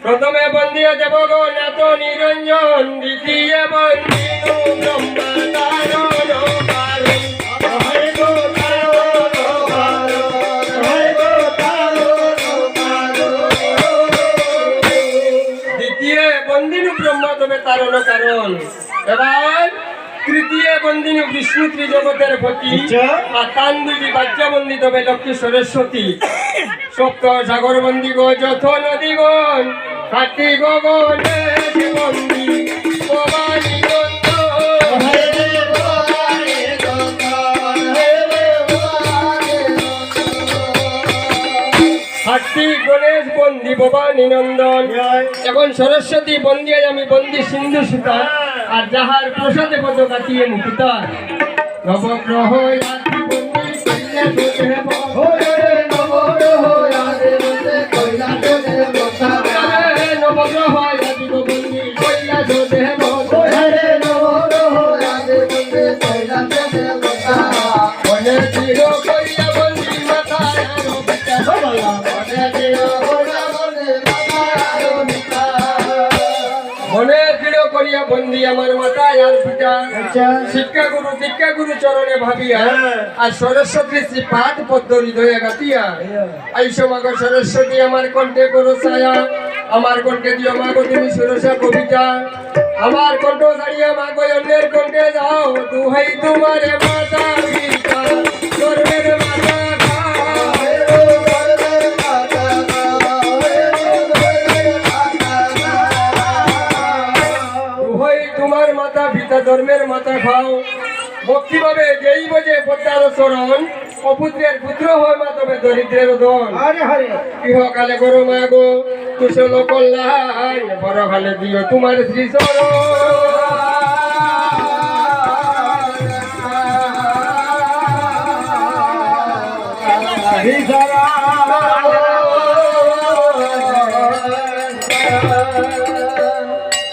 প্রথমে বন্দিয়া দেবগণ এত নিরঞ্জন, দ্বিতীয় বন্দিনু দ্বিতীয় বন্দিনু ব্রহ্ম তবে তারণ কারণ। এবার তৃতীয় বন্দিনী বিষ্ণু ত্রিজগতের পতি, আর তান দুটি বাচ্চাবন্দি তবে লক্ষ্মী সরস্বতী। সপ্ত সাগর বন্দি গো যথ নদীগণ, কার্তিক গগনে বন্দি ভবানী কার্তিক গণেশ বন্দি ভবানী নন্দন। এখন সরস্বতী বন্দি, আমি বন্দি সিন্ধু সুতা, আর যাহার প্রসাদে পদ কাটিয়ে মুকুতা। নবগ্রহ বন্দি আমার মাথায় আর পিতা। শিক্ষা গুরু চরণে ভাবিয়া, আর সরস্বতী শ্রীপাদ পদ্ম হৃদয়ে গাতিয়া। আইসো মাগো সরস্বতী আমার কণ্ঠে করো ছায়া, আমার কণ্ঠে দিও মাগো তুমি সুরসা কবিতা। আমার কণ্ঠ ছাড়িয়া মাগো অন্যের কণ্ঠে যাও, দুহাই তোমারে মাতা পিতা সর্বের মাতা। তোমার মাতা পিতা ধর্মের মাথা খাও, ভক্তি ভাবে যেই বোঝে পদ্মার চরণ। অপুত্রের পুত্র হয় মা তবে দরিদ্রের ধন। ইহকালে করো মা গো কুশল কল্যাণ, পরকালে দিও তোমার শ্রী চরণ।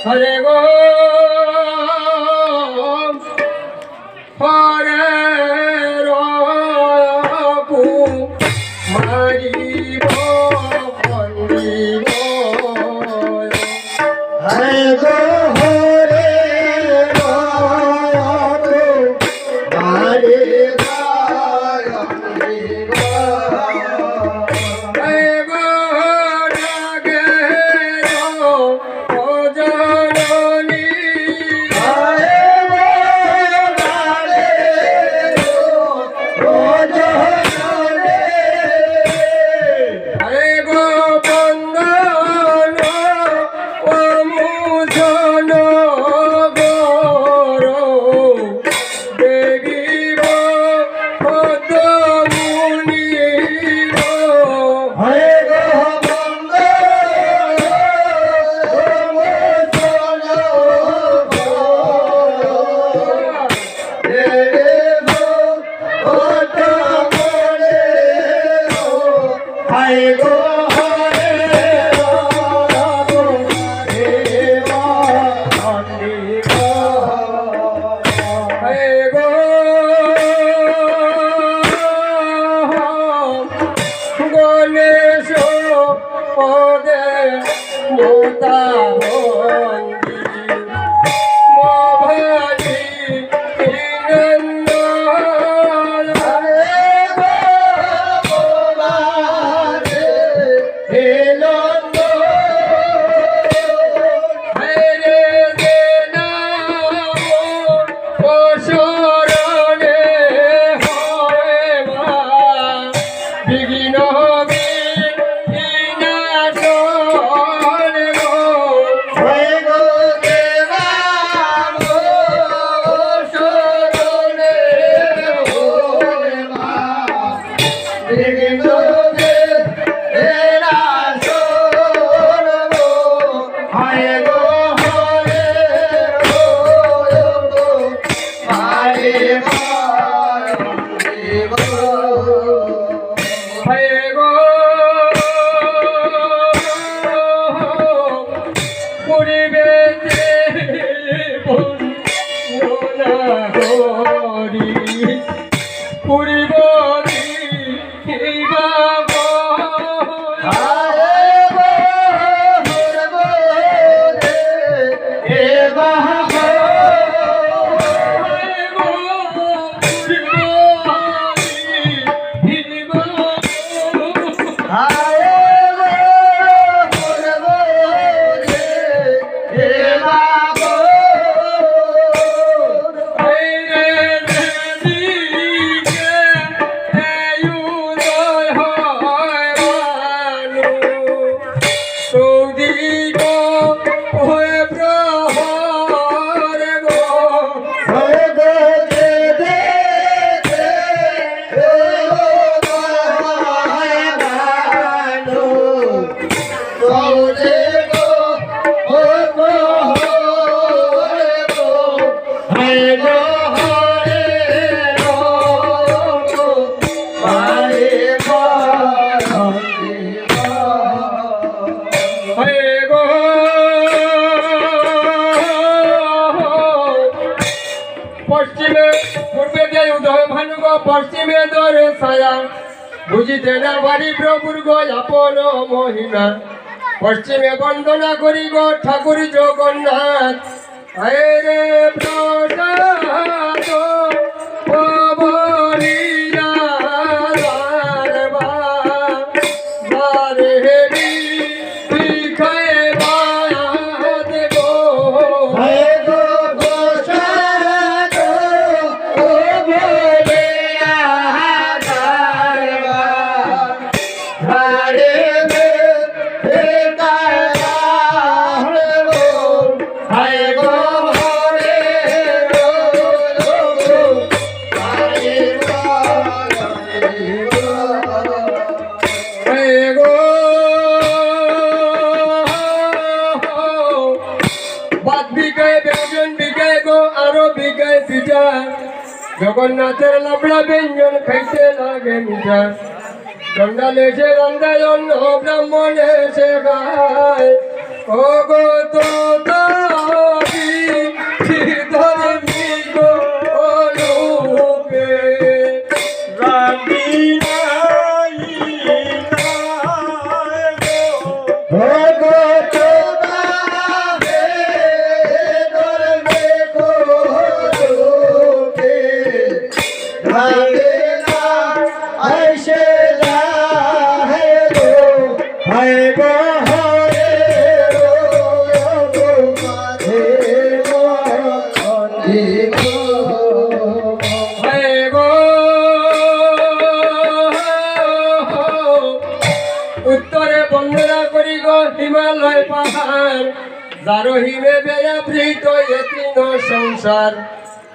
হরে গো হরে রঘু মারিব বন্দিব। হরে গো হরে রঘু মারিব বন্দিব। হরে গো রাগে জননী, গণেশ পদে মোতা বন্দি ভবানী নন্দন। হে নন্দন হরে দে নাম শরণে হয় মা, বিঘ্ন বিনাশন গো। পশ্চিমে ধরে ছায়া বুঝিতে না পারি প্রভুর গো আপন মহিমা পশ্চিমে বন্দনা করি গো ঠাকুর জগন্নাথ আয় রে প্রসাদ পবনিয়া জগন্নাথের লাবড়া ব্যঞ্জন খাইতে লাগে মিঠা চন্ডালে সে রান্দায় অন্ন ব্রাহ্মণে সে খায় ও গো তো উত্তরে বন্দনা করি গো হিমালয় পাহাড় যার হিমে ব্যাপৃত এ তৃণ সংসার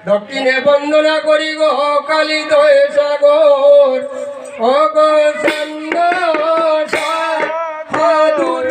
দক্ষিণে বন্দনা করি গো কালী দয় সাগর ও গো চন্দ সাধুর